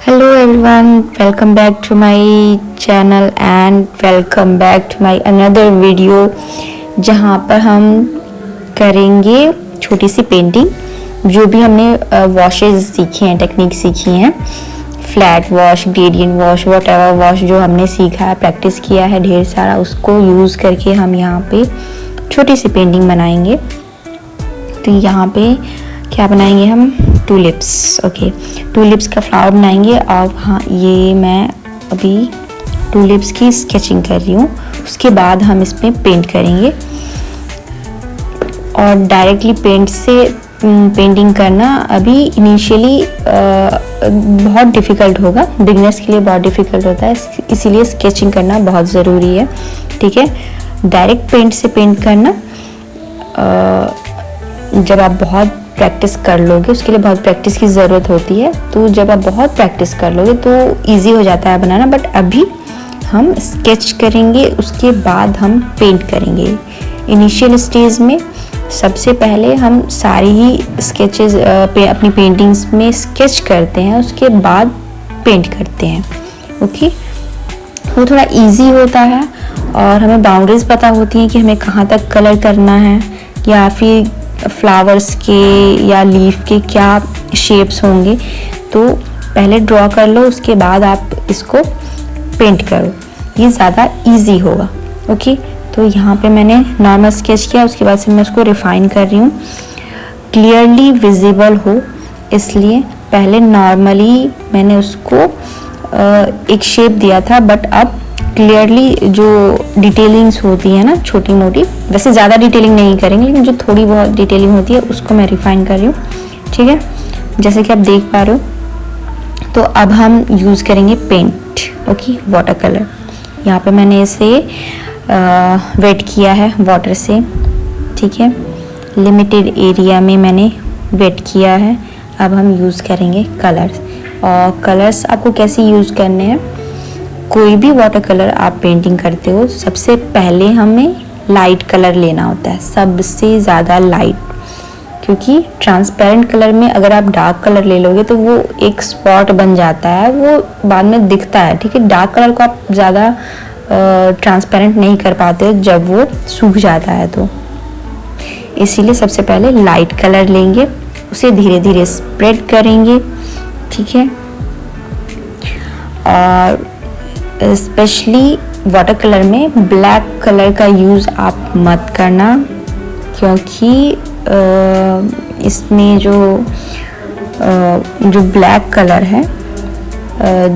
Hello everyone, welcome back to my channel and welcome back to my another video जहाँ पर हम करेंगे छोटी सी पेंटिंग। जो भी हमने वॉशेज सीखे हैं, टेक्निक सीखी हैं, flat wash, gradient wash, whatever wash जो हमने सीखा है, प्रैक्टिस किया है ढेर सारा, उसको यूज़ करके हम यहाँ पे छोटी सी पेंटिंग बनाएंगे। तो यहाँ पे क्या बनाएंगे हम? टूलिप्स। ओके, टूलिप्स का फ्लावर बनाएंगे। और हाँ, ये मैं अभी टूलिप्स की स्केचिंग कर रही हूँ, उसके बाद हम इसमें पेंट करेंगे। और डायरेक्टली पेंट से पेंटिंग करना अभी इनिशियली बहुत डिफ़िकल्ट होगा, बिगनर्स के लिए बहुत डिफ़िकल्ट होता है, इसीलिए स्केचिंग करना बहुत ज़रूरी है। ठीक है, डायरेक्ट पेंट से पेंट करना जब आप बहुत प्रैक्टिस कर लोगे, उसके लिए बहुत प्रैक्टिस की ज़रूरत होती है। तो जब आप बहुत प्रैक्टिस कर लोगे तो इजी हो जाता है बनाना। बट अभी हम स्केच करेंगे, उसके बाद हम पेंट करेंगे। इनिशियल स्टेज में सबसे पहले हम सारी ही स्केचेस अपनी पेंटिंग्स में स्केच करते हैं, उसके बाद पेंट करते हैं। ओके, वो थोड़ा इजी होता है और हमें बाउंड्रीज पता होती हैं कि हमें कहाँ तक कलर करना है, या फिर फ्लावर्स के या लीफ के क्या शेप्स होंगे। तो पहले ड्रॉ कर लो, उसके बाद आप इसको पेंट करो, ये ज़्यादा इजी होगा। ओके, तो यहाँ पे मैंने नॉर्मल स्केच किया, उसके बाद से मैं उसको रिफाइन कर रही हूँ, क्लियरली विजिबल हो, इसलिए पहले नॉर्मली मैंने उसको एक शेप दिया था। बट अब क्लियरली जो डिटेलिंग्स होती है ना, छोटी मोटी, वैसे ज़्यादा डिटेलिंग नहीं करेंगे, लेकिन जो थोड़ी बहुत डिटेलिंग होती है उसको मैं रिफाइन कर रही हूँ। ठीक है, जैसे कि आप देख पा रहे हो। तो अब हम यूज़ करेंगे पेंट। Okay, water colour. यहाँ पे मैंने इसे वेट किया है वाटर से। ठीक है, लिमिटेड एरिया में मैंने वेट किया है। अब हम यूज़ करेंगे कलर्स। और कलर्स आपको कैसे यूज़ करने हैं? कोई भी वाटर कलर आप पेंटिंग करते हो, सबसे पहले हमें लाइट कलर लेना होता है, सबसे ज़्यादा लाइट। क्योंकि ट्रांसपेरेंट कलर में अगर आप डार्क कलर ले लोगे तो वो एक स्पॉट बन जाता है, वो बाद में दिखता है। ठीक है, डार्क कलर को आप ज़्यादा ट्रांसपेरेंट नहीं कर पाते हो जब वो सूख जाता है। तो इसीलिए सबसे पहले लाइट कलर लेंगे, उसे धीरे धीरे स्प्रेड करेंगे। ठीक है, और स्पेशली वाटर कलर में ब्लैक कलर का यूज़ आप मत करना, क्योंकि इसमें जो ब्लैक कलर है,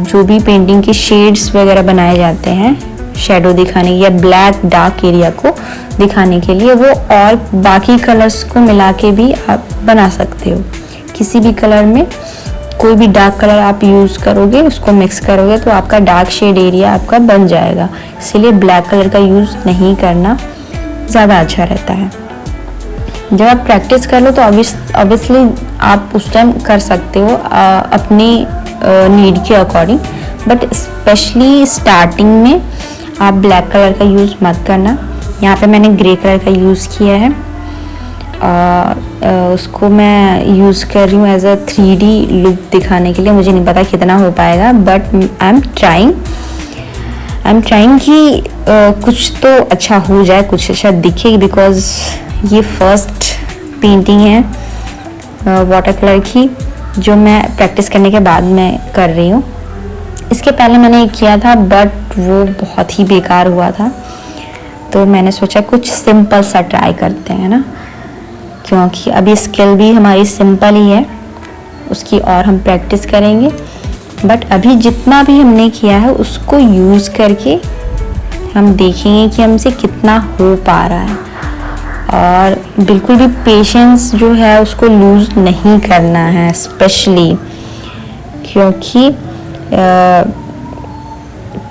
जो भी पेंटिंग के शेड्स वगैरह बनाए जाते हैं शेडो दिखाने या ब्लैक डार्क एरिया को दिखाने के लिए, वो और बाकी कलर्स को मिला के भी आप बना सकते हो। किसी भी कलर में कोई भी डार्क कलर आप यूज़ करोगे, उसको मिक्स करोगे तो आपका डार्क शेड एरिया आपका बन जाएगा। इसीलिए ब्लैक कलर का यूज़ नहीं करना ज़्यादा अच्छा रहता है। जब आप प्रैक्टिस कर लो तो ऑब्वियसली आप उस टाइम कर सकते हो अपनी नीड के अकॉर्डिंग, बट स्पेशली स्टार्टिंग में आप ब्लैक कलर का यूज़ मत करना। यहाँ पे मैंने ग्रे कलर का यूज़ किया है, उसको मैं यूज़ कर रही हूँ एज अ 3D लुक दिखाने के लिए। मुझे नहीं पता कितना हो पाएगा, बट आई एम ट्राइंग कि कुछ तो अच्छा हो जाए, कुछ अच्छा दिखे, बिकॉज ये फर्स्ट पेंटिंग है वाटर कलर की जो मैं प्रैक्टिस करने के बाद मैं कर रही हूँ। इसके पहले मैंने एक किया था, बट वो बहुत ही बेकार हुआ था। तो मैंने सोचा कुछ सिंपल सा ट्राई करते हैं ना, क्योंकि अभी स्किल भी हमारी सिंपल ही है, उसकी और हम प्रैक्टिस करेंगे। बट अभी जितना भी हमने किया है उसको यूज़ करके हम देखेंगे कि हमसे कितना हो पा रहा है। और बिल्कुल भी पेशेंस जो है उसको लूज़ नहीं करना है, स्पेशली क्योंकि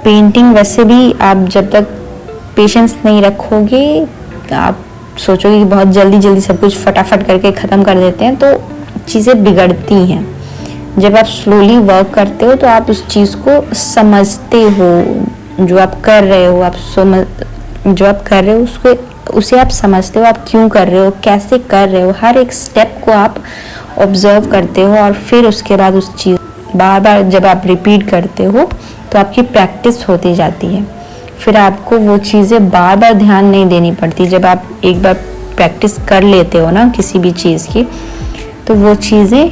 पेंटिंग वैसे भी आप जब तक पेशेंस नहीं रखोगे, आप सोचोगे कि बहुत जल्दी जल्दी सब कुछ फटाफट करके ख़त्म कर देते हैं, तो चीज़ें बिगड़ती हैं। जब आप स्लोली वर्क करते हो तो आप उस चीज़ को समझते हो, जो आप कर रहे हो, उसे आप समझते हो, आप क्यों कर रहे हो, कैसे कर रहे हो, हर एक स्टेप को आप ऑब्जर्व करते हो और फिर उसके बाद उस चीज़ बार बार जब आप रिपीट करते हो तो आपकी प्रैक्टिस होती जाती है, फिर आपको वो चीज़ें बार बार ध्यान नहीं देनी पड़ती। जब आप एक बार प्रैक्टिस कर लेते हो ना किसी भी चीज़ की, तो वो चीज़ें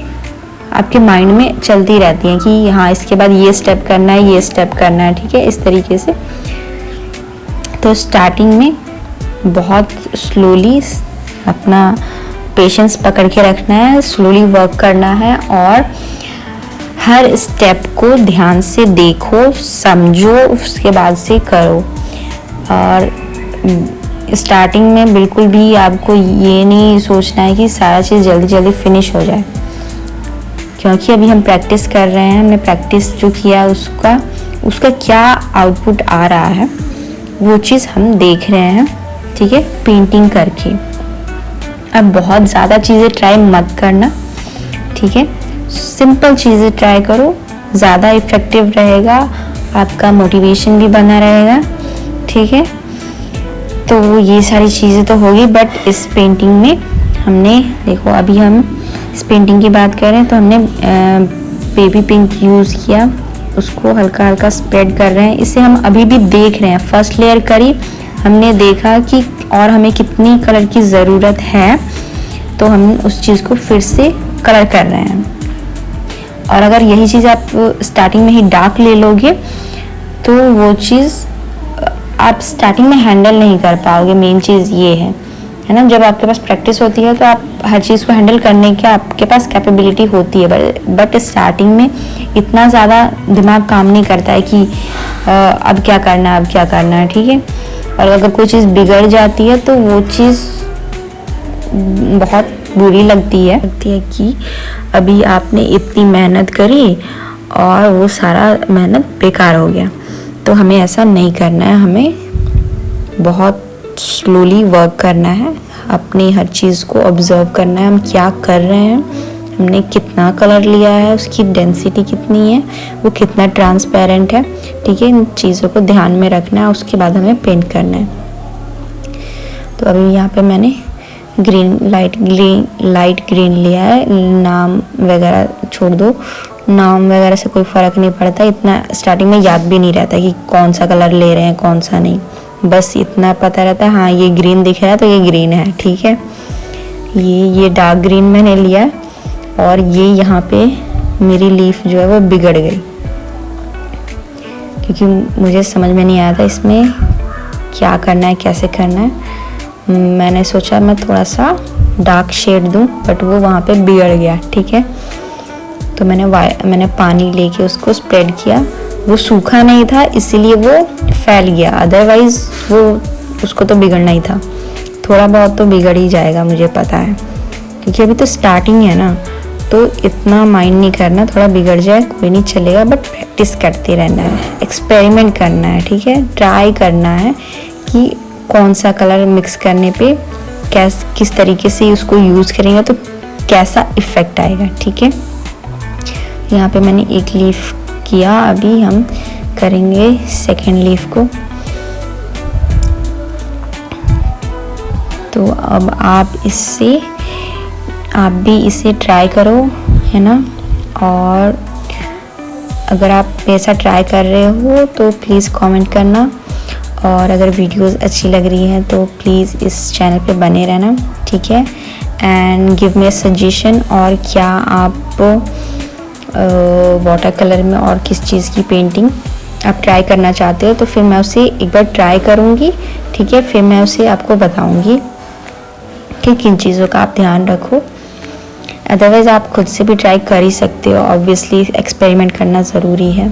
आपके माइंड में चलती रहती हैं कि हाँ इसके बाद ये स्टेप करना है, ये स्टेप करना है, ठीक है, इस तरीके से। तो स्टार्टिंग में बहुत स्लोली अपना पेशेंस पकड़ के रखना है, स्लोली वर्क करना है और हर स्टेप को ध्यान से देखो, समझो, उसके बाद से करो। और स्टार्टिंग में बिल्कुल भी आपको ये नहीं सोचना है कि सारा चीज़ जल्दी जल्दी फिनिश हो जाए, क्योंकि अभी हम प्रैक्टिस कर रहे हैं। हमने प्रैक्टिस जो किया उसका क्या आउटपुट आ रहा है वो चीज़ हम देख रहे हैं, ठीक है, पेंटिंग करके। अब बहुत ज़्यादा चीज़ें ट्राई मत करना, ठीक है, सिंपल चीज़ें ट्राई करो, ज़्यादा इफ़ेक्टिव रहेगा, आपका मोटिवेशन भी बना रहेगा, ठीक है। तो ये सारी चीज़ें तो होगी, बट इस पेंटिंग में हमने देखो, अभी हम इस पेंटिंग की बात करें तो हमने बेबी पिंक यूज़ किया, उसको हल्का हल्का स्प्रेड कर रहे हैं। इसे हम अभी भी देख रहे हैं, फर्स्ट लेयर करी, हमने देखा कि और हमें कितनी कलर की ज़रूरत है, तो हम उस चीज़ को फिर से कलर कर रहे हैं। और अगर यही चीज़ आप स्टार्टिंग में ही डार्क ले लोगे तो वो चीज़ आप स्टार्टिंग में हैंडल नहीं कर पाओगे। मेन चीज़ ये है ना, जब आपके पास प्रैक्टिस होती है तो आप हर चीज़ को हैंडल करने की आपके पास कैपेबिलिटी होती है, बट स्टार्टिंग में इतना ज़्यादा दिमाग काम नहीं करता है कि अब क्या करना है, अब क्या करना है, ठीक है। और अगर कोई चीज़ बिगड़ जाती है तो वो चीज़ बहुत बुरी लगती है कि अभी आपने इतनी मेहनत करी और वो सारा मेहनत बेकार हो गया। तो हमें ऐसा नहीं करना है, हमें बहुत स्लोली वर्क करना है, अपनी हर चीज़ को ऑब्जर्व करना है, हम क्या कर रहे हैं, हमने कितना कलर लिया है, उसकी डेंसिटी कितनी है, वो कितना ट्रांसपेरेंट है, ठीक है। इन चीज़ों को ध्यान में रखना है, उसके बाद हमें पेंट करना है। तो अभी यहाँ पे मैंने लाइट ग्रीन लिया है। नाम वगैरह छोड़ दो, नाम वगैरह से कोई फ़र्क नहीं पड़ता, इतना स्टार्टिंग में याद भी नहीं रहता कि कौन सा कलर ले रहे हैं कौन सा नहीं, बस इतना पता रहता है हाँ ये ग्रीन दिख रहा है तो ये ग्रीन है, ठीक है। ये डार्क ग्रीन मैंने लिया और ये यहाँ पे मेरी लीफ जो है वो बिगड़ गई, क्योंकि मुझे समझ में नहीं आया था इसमें क्या करना है, कैसे करना है। मैंने सोचा मैं थोड़ा सा डार्क शेड दूं, बट वो वहाँ पे बिगड़ गया, ठीक है। तो मैंने पानी लेके उसको स्प्रेड किया, वो सूखा नहीं था इसीलिए वो फैल गया, अदरवाइज वो उसको तो बिगड़ना ही था। थोड़ा बहुत तो बिगड़ ही जाएगा, मुझे पता है, क्योंकि अभी तो स्टार्टिंग है ना, तो इतना माइंड नहीं करना, थोड़ा बिगड़ जाए कोई नहीं चलेगा, बट प्रैक्टिस करते रहना है, एक्सपेरिमेंट करना है, ठीक है। ट्राई करना है कि कौन सा कलर मिक्स करने पे किस तरीके से उसको यूज़ करेंगे तो कैसा इफ़ेक्ट आएगा, ठीक है। यहाँ पे मैंने एक लीफ किया, अभी हम करेंगे सेकेंड लीफ को। तो अब आप भी इसे ट्राई करो, है ना। और अगर आप ऐसा ट्राई कर रहे हो तो प्लीज़ कमेंट करना, और अगर वीडियोस अच्छी लग रही हैं तो प्लीज़ इस चैनल पे बने रहना, ठीक है। And give me a suggestion, और क्या आप वाटर कलर में और किस चीज़ की पेंटिंग आप ट्राई करना चाहते हो, तो फिर मैं उसे एक बार ट्राई करूँगी, ठीक है। फिर मैं उसे आपको बताऊँगी कि किन चीज़ों का आप ध्यान रखो। अदरवाइज़ आप खुद से भी ट्राई कर ही सकते हो, ऑब्वियसली एक्सपेरिमेंट करना ज़रूरी है,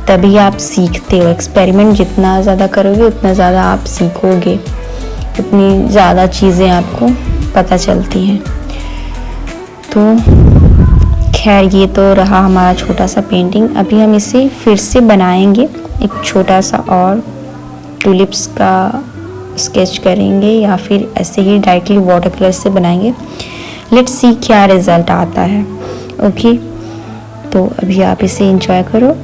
तभी आप सीखते हो। एक्सपेरिमेंट जितना ज़्यादा करोगे उतना ज़्यादा आप सीखोगे, उतनी ज़्यादा चीज़ें आपको पता चलती हैं। तो खैर ये तो रहा हमारा छोटा सा पेंटिंग। अभी हम इसे फिर से बनाएंगे, एक छोटा सा और टूलिप्स का स्केच करेंगे, या फिर ऐसे ही डायरेक्टली वाटर कलर से बनाएंगे। लेट्स सी क्या रिज़ल्ट आता है, ओके। तो अभी आप इसे एंजॉय करो।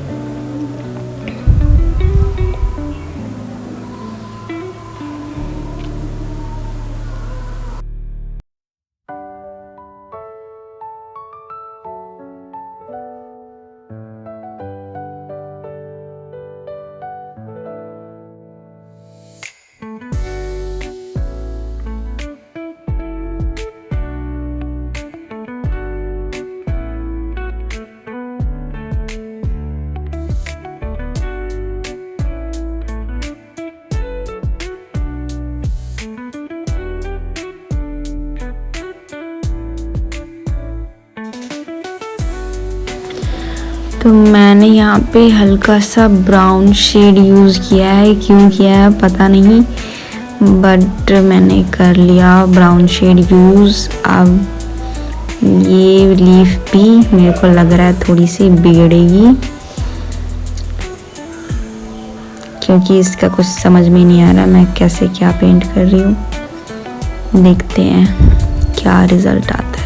तो मैंने यहाँ पे हल्का सा ब्राउन शेड यूज़ किया है, क्यों किया है पता नहीं, बट मैंने कर लिया ब्राउन शेड यूज़। अब ये लीफ भी मेरे को लग रहा है थोड़ी सी बिगड़ेगी, क्योंकि इसका कुछ समझ में नहीं आ रहा मैं कैसे क्या पेंट कर रही हूँ। देखते हैं क्या रिजल्ट आता है।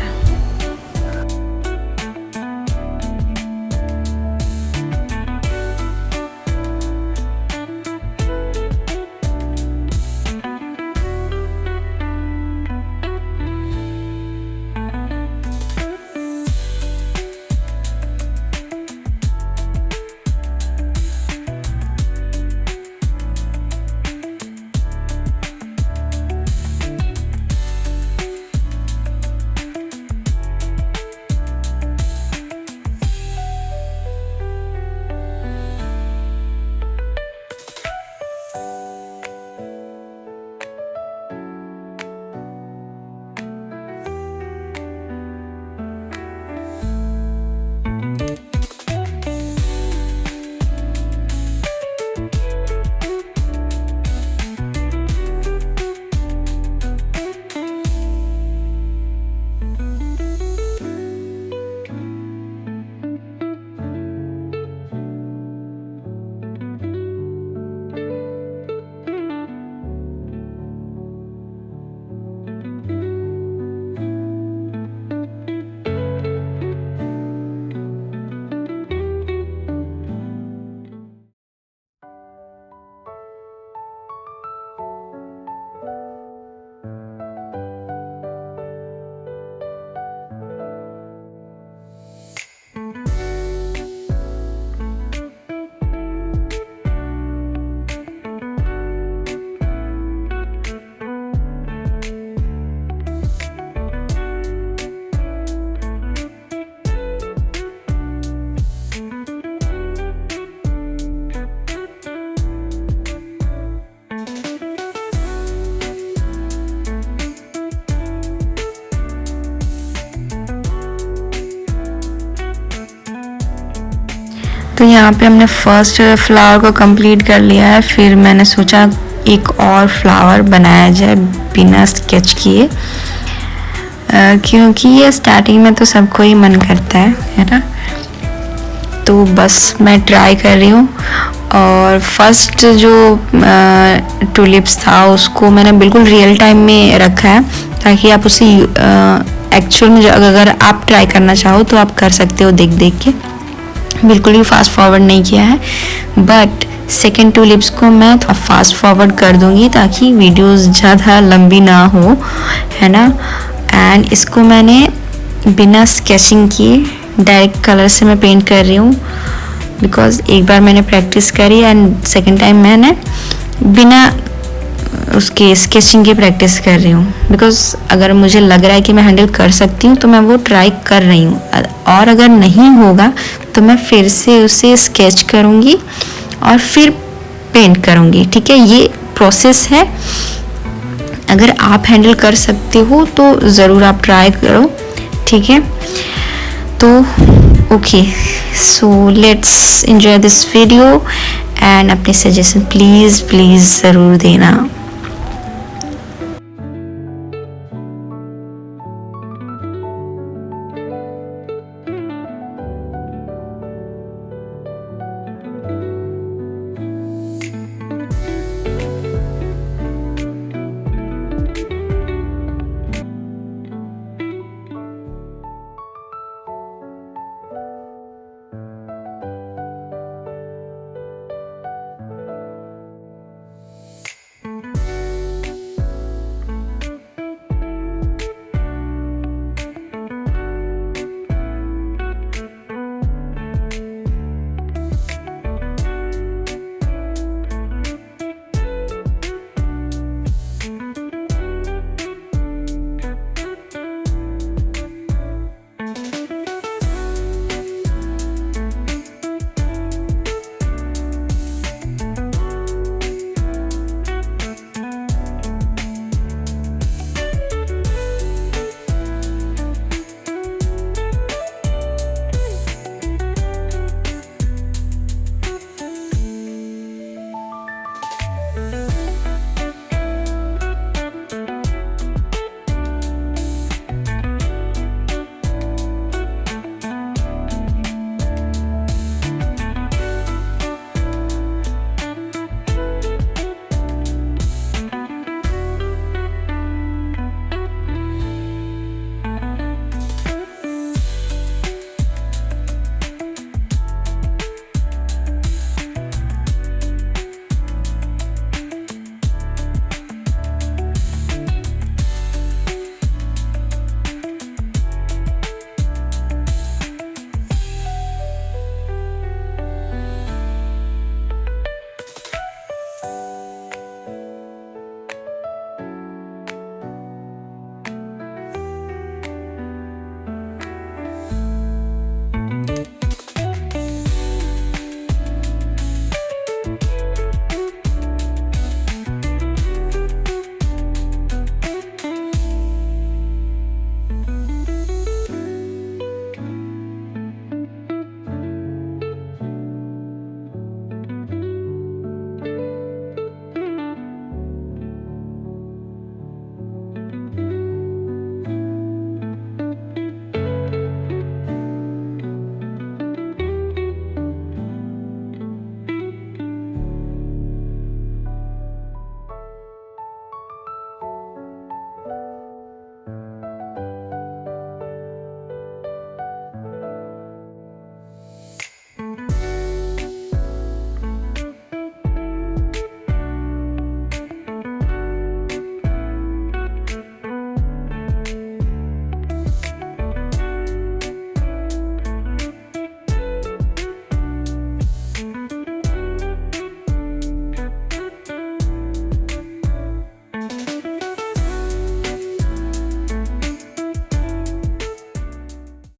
तो यहाँ पे हमने फर्स्ट फ्लावर को कंप्लीट कर लिया है। फिर मैंने सोचा एक और फ्लावर बनाया जाए बिना स्केच किए, क्योंकि ये स्टार्टिंग में तो सबको ही मन करता है ना। तो बस मैं ट्राई कर रही हूँ। और फर्स्ट जो टूलिप्स था उसको मैंने बिल्कुल रियल टाइम में रखा है, ताकि आप उसे एक्चुअल में अगर आप ट्राई करना चाहो तो आप कर सकते हो देख देख के। बिल्कुल भी फास्ट फॉरवर्ड नहीं किया है, बट सेकेंड टूलिप्स को मैं थोड़ा फास्ट फॉरवर्ड कर दूंगी ताकि वीडियोस ज़्यादा लंबी ना हो, है ना। एंड इसको मैंने बिना स्केचिंग किए डायरेक्ट कलर से मैं पेंट कर रही हूँ, बिकॉज एक बार मैंने प्रैक्टिस करी एंड सेकेंड टाइम मैंने बिना उसके स्केचिंग की प्रैक्टिस कर रही हूँ। बिकॉज अगर मुझे लग रहा है कि मैं हैंडल कर सकती हूँ तो मैं वो ट्राई कर रही हूँ, और अगर नहीं होगा तो मैं फिर से उसे स्केच करूँगी और फिर पेंट करूँगी। ठीक है, ये प्रोसेस है। अगर आप हैंडल कर सकते हो तो ज़रूर आप ट्राई करो। ठीक है, तो okay, so let's enjoy this video and अपने सजेशन प्लीज़ ज़रूर देना।